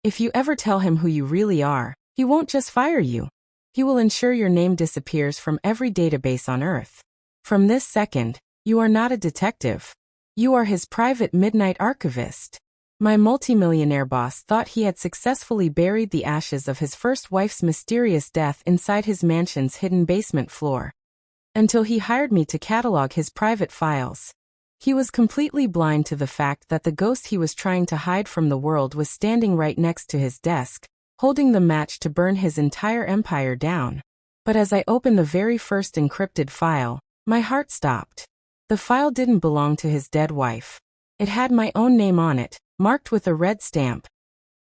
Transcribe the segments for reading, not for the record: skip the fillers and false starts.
If you ever tell him who you really are, he won't just fire you. He will ensure your name disappears from every database on Earth. From this second, you are not a detective. You are his private midnight archivist. My multimillionaire boss thought he had successfully buried the ashes of his first wife's mysterious death inside his mansion's hidden basement floor. Until he hired me to catalog his private files. He was completely blind to the fact that the ghost he was trying to hide from the world was standing right next to his desk, holding the match to burn his entire empire down. But as I opened the very first encrypted file, my heart stopped. The file didn't belong to his dead wife. It had my own name on it, marked with a red stamp.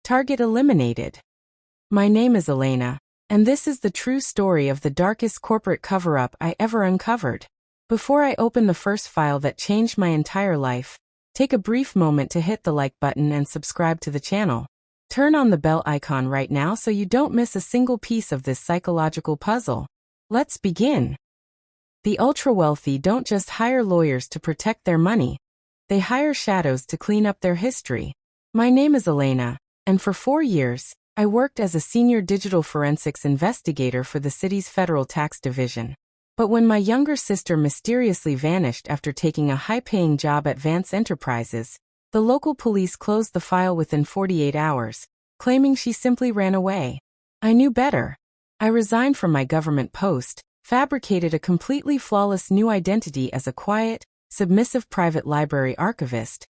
Target eliminated. My name is Elena, and this is the true story of the darkest corporate cover-up I ever uncovered. Before I open the first file that changed my entire life, take a brief moment to hit the like button and subscribe to the channel. Turn on the bell icon right now so you don't miss a single piece of this psychological puzzle. Let's begin. The ultra-wealthy don't just hire lawyers to protect their money. They hire shadows to clean up their history. My name is Elena, and for 4 years, I worked as a senior digital forensics investigator for the city's federal tax division. But when my younger sister mysteriously vanished after taking a high-paying job at Vance Enterprises, the local police closed the file within 48 hours, claiming she simply ran away. I knew better. I resigned from my government post, fabricated a completely flawless new identity as a quiet, submissive private library archivist,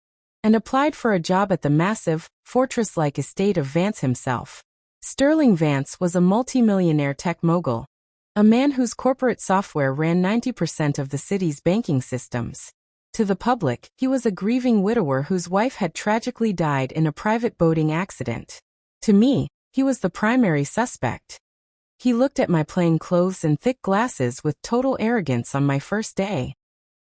and applied for a job at the massive, fortress-like estate of Vance himself. Sterling Vance was a multimillionaire tech mogul, a man whose corporate software ran 90% of the city's banking systems. To the public, he was a grieving widower whose wife had tragically died in a private boating accident. To me, he was the primary suspect. He looked at my plain clothes and thick glasses with total arrogance on my first day.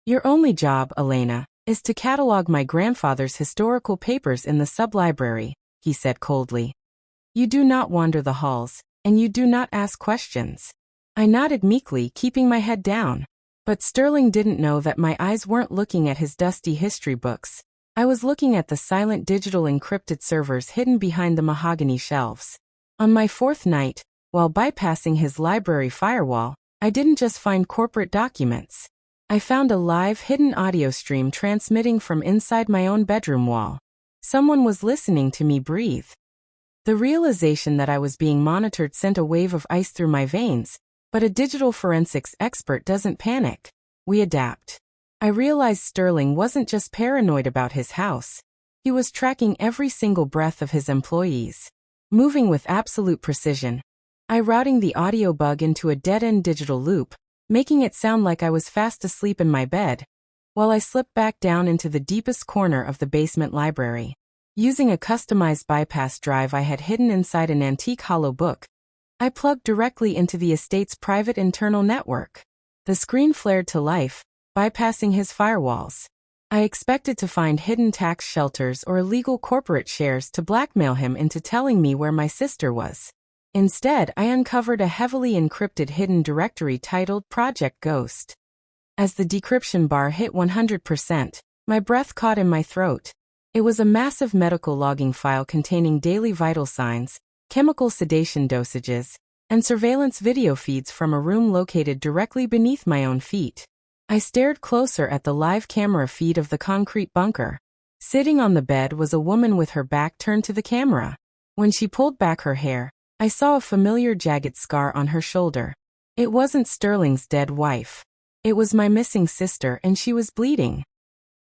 Your only job, Elena, is to catalog my grandfather's historical papers in the sub-library, he said coldly. You do not wander the halls, and you do not ask questions. I nodded meekly, keeping my head down. But Sterling didn't know that my eyes weren't looking at his dusty history books. I was looking at the silent digital encrypted servers hidden behind the mahogany shelves. On my 4th night, while bypassing his library firewall, I didn't just find corporate documents. I found a live hidden audio stream transmitting from inside my own bedroom wall. Someone was listening to me breathe. The realization that I was being monitored sent a wave of ice through my veins. But a digital forensics expert doesn't panic. We adapt. I realized Sterling wasn't just paranoid about his house. He was tracking every single breath of his employees. Moving with absolute precision. I routing the audio bug into a dead-end digital loop, making it sound like I was fast asleep in my bed, while I slipped back down into the deepest corner of the basement library. Using a customized bypass drive I had hidden inside an antique hollow book, I plugged directly into the estate's private internal network. The screen flared to life, bypassing his firewalls. I expected to find hidden tax shelters or illegal corporate shares to blackmail him into telling me where my sister was. Instead, I uncovered a heavily encrypted hidden directory titled Project Ghost. As the decryption bar hit 100%, my breath caught in my throat. It was a massive medical logging file containing daily vital signs, chemical sedation dosages, and surveillance video feeds from a room located directly beneath my own feet. I stared closer at the live camera feed of the concrete bunker. Sitting on the bed was a woman with her back turned to the camera. When she pulled back her hair, I saw a familiar jagged scar on her shoulder. It wasn't Sterling's dead wife. It was my missing sister, and she was bleeding.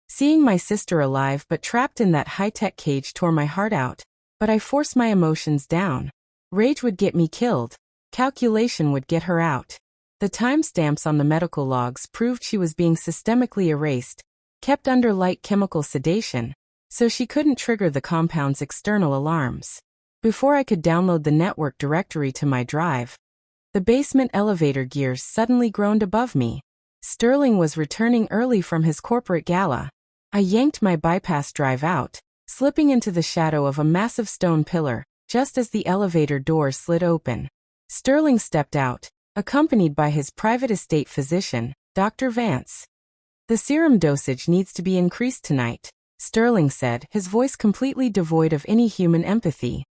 Seeing my sister alive but trapped in that high-tech cage tore my heart out. But I forced my emotions down. Rage would get me killed. Calculation would get her out. The timestamps on the medical logs proved she was being systemically erased, kept under light chemical sedation, so she couldn't trigger the compound's external alarms. Before I could download the network directory to my drive, the basement elevator gears suddenly groaned above me. Sterling was returning early from his corporate gala. I yanked my bypass drive out, slipping into the shadow of a massive stone pillar, just as the elevator doors slid open. Sterling stepped out, accompanied by his private estate physician, Dr. Vance. The serum dosage needs to be increased tonight, Sterling said, his voice completely devoid of any human empathy.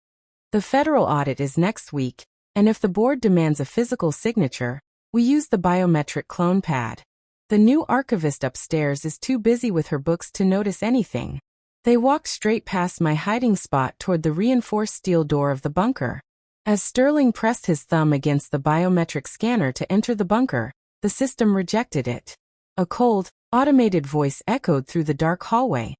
The federal audit is next week, and if the board demands a physical signature, we use the biometric clone pad. The new archivist upstairs is too busy with her books to notice anything. They walked straight past my hiding spot toward the reinforced steel door of the bunker. As Sterling pressed his thumb against the biometric scanner to enter the bunker, the system rejected it. A cold, automated voice echoed through the dark hallway.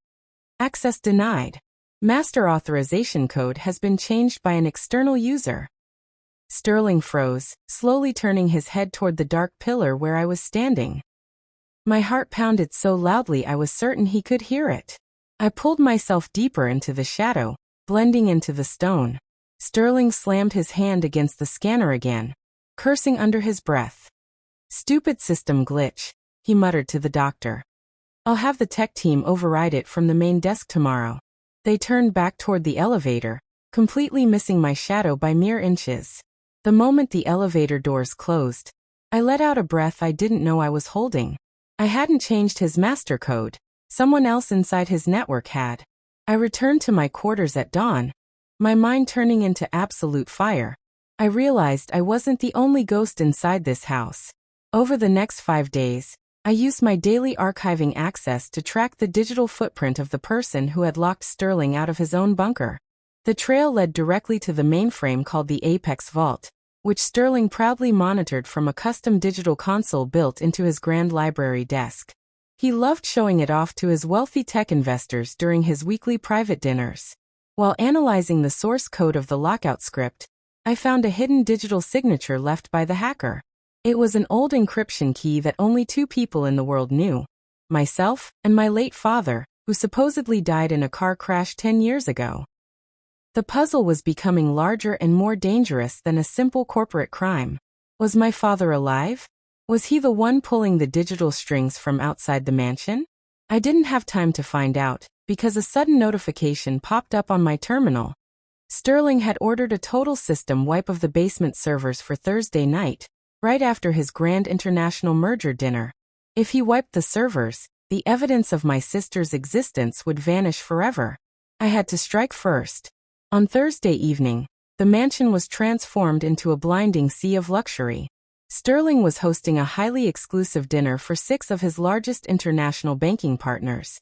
Access denied. Master authorization code has been changed by an external user. Sterling froze, slowly turning his head toward the dark pillar where I was standing. My heart pounded so loudly I was certain he could hear it. I pulled myself deeper into the shadow, blending into the stone. Sterling slammed his hand against the scanner again, cursing under his breath. "Stupid system glitch," he muttered to the doctor. "I'll have the tech team override it from the main desk tomorrow." They turned back toward the elevator, completely missing my shadow by mere inches. The moment the elevator doors closed, I let out a breath I didn't know I was holding. I hadn't changed his master code. Someone else inside his network had. I returned to my quarters at dawn, my mind turning into absolute fire. I realized I wasn't the only ghost inside this house. Over the next 5 days, I used my daily archiving access to track the digital footprint of the person who had locked Sterling out of his own bunker. The trail led directly to the mainframe called the Apex Vault, which Sterling proudly monitored from a custom digital console built into his grand library desk. He loved showing it off to his wealthy tech investors during his weekly private dinners. While analyzing the source code of the lockout script, I found a hidden digital signature left by the hacker. It was an old encryption key that only 2 people in the world knew: myself and my late father, who supposedly died in a car crash 10 years ago. The puzzle was becoming larger and more dangerous than a simple corporate crime. Was my father alive? Was he the one pulling the digital strings from outside the mansion? I didn't have time to find out, because a sudden notification popped up on my terminal. Sterling had ordered a total system wipe of the basement servers for Thursday night, right after his grand international merger dinner. If he wiped the servers, the evidence of my sister's existence would vanish forever. I had to strike first. On Thursday evening, the mansion was transformed into a blinding sea of luxury. Sterling was hosting a highly exclusive dinner for 6 of his largest international banking partners,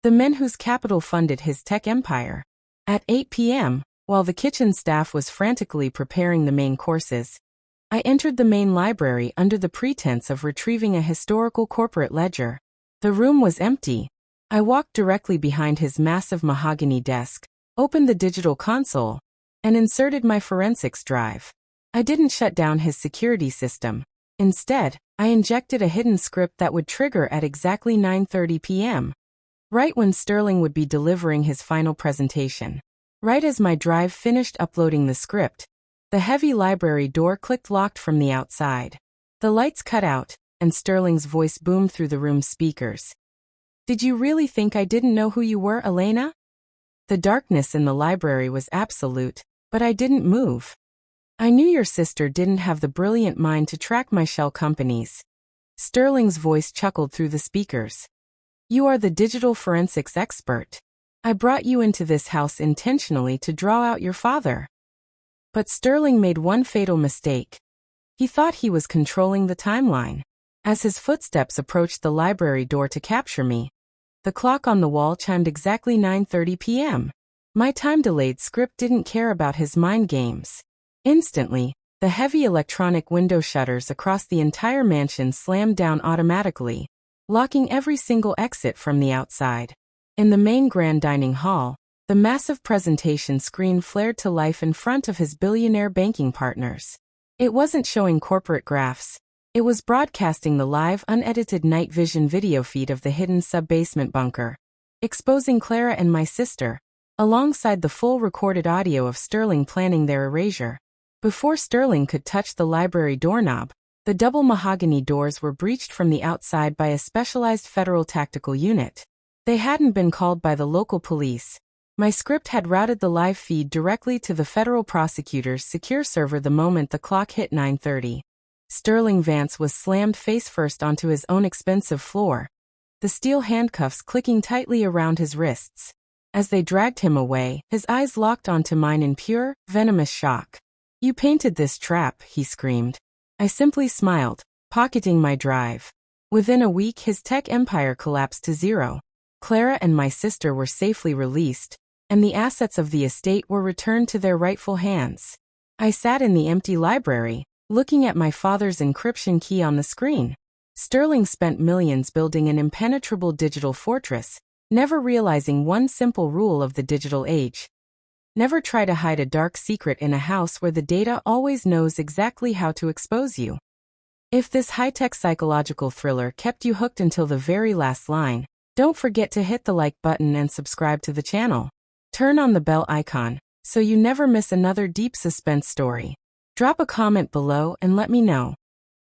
the men whose capital funded his tech empire. At 8 p.m., while the kitchen staff was frantically preparing the main courses, I entered the main library under the pretense of retrieving a historical corporate ledger. The room was empty. I walked directly behind his massive mahogany desk, opened the digital console, and inserted my forensics drive. I didn't shut down his security system. Instead, I injected a hidden script that would trigger at exactly 9:30 p.m., right when Sterling would be delivering his final presentation. Right as my drive finished uploading the script, the heavy library door clicked locked from the outside. The lights cut out, and Sterling's voice boomed through the room's speakers. "Did you really think I didn't know who you were, Elena?" The darkness in the library was absolute, but I didn't move. "I knew your sister didn't have the brilliant mind to track my shell companies." Sterling's voice chuckled through the speakers. "You are the digital forensics expert. I brought you into this house intentionally to draw out your father." But Sterling made one fatal mistake. He thought he was controlling the timeline. As his footsteps approached the library door to capture me, the clock on the wall chimed exactly 9:30 p.m. My time-delayed script didn't care about his mind games. Instantly, the heavy electronic window shutters across the entire mansion slammed down automatically, locking every single exit from the outside. In the main grand dining hall, the massive presentation screen flared to life in front of his billionaire banking partners. It wasn't showing corporate graphs. It was broadcasting the live, unedited night vision video feed of the hidden sub-basement bunker, exposing Clara and my sister, alongside the full recorded audio of Sterling planning their erasure. Before Sterling could touch the library doorknob, the double mahogany doors were breached from the outside by a specialized federal tactical unit. They hadn't been called by the local police. My script had routed the live feed directly to the federal prosecutor's secure server the moment the clock hit 9:30. Sterling Vance was slammed face-first onto his own expensive floor, the steel handcuffs clicking tightly around his wrists. As they dragged him away, his eyes locked onto mine in pure, venomous shock. "You painted this trap," he screamed. I simply smiled, pocketing my drive. Within a week, his tech empire collapsed to zero. Clara and my sister were safely released, and the assets of the estate were returned to their rightful hands. I sat in the empty library, looking at my father's encryption key on the screen. Sterling spent millions building an impenetrable digital fortress, never realizing one simple rule of the digital age. Never try to hide a dark secret in a house where the data always knows exactly how to expose you. If this high-tech psychological thriller kept you hooked until the very last line, don't forget to hit the like button and subscribe to the channel. Turn on the bell icon, so you never miss another deep suspense story. Drop a comment below and let me know.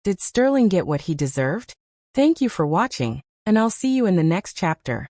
Did Sterling get what he deserved? Thank you for watching, and I'll see you in the next chapter.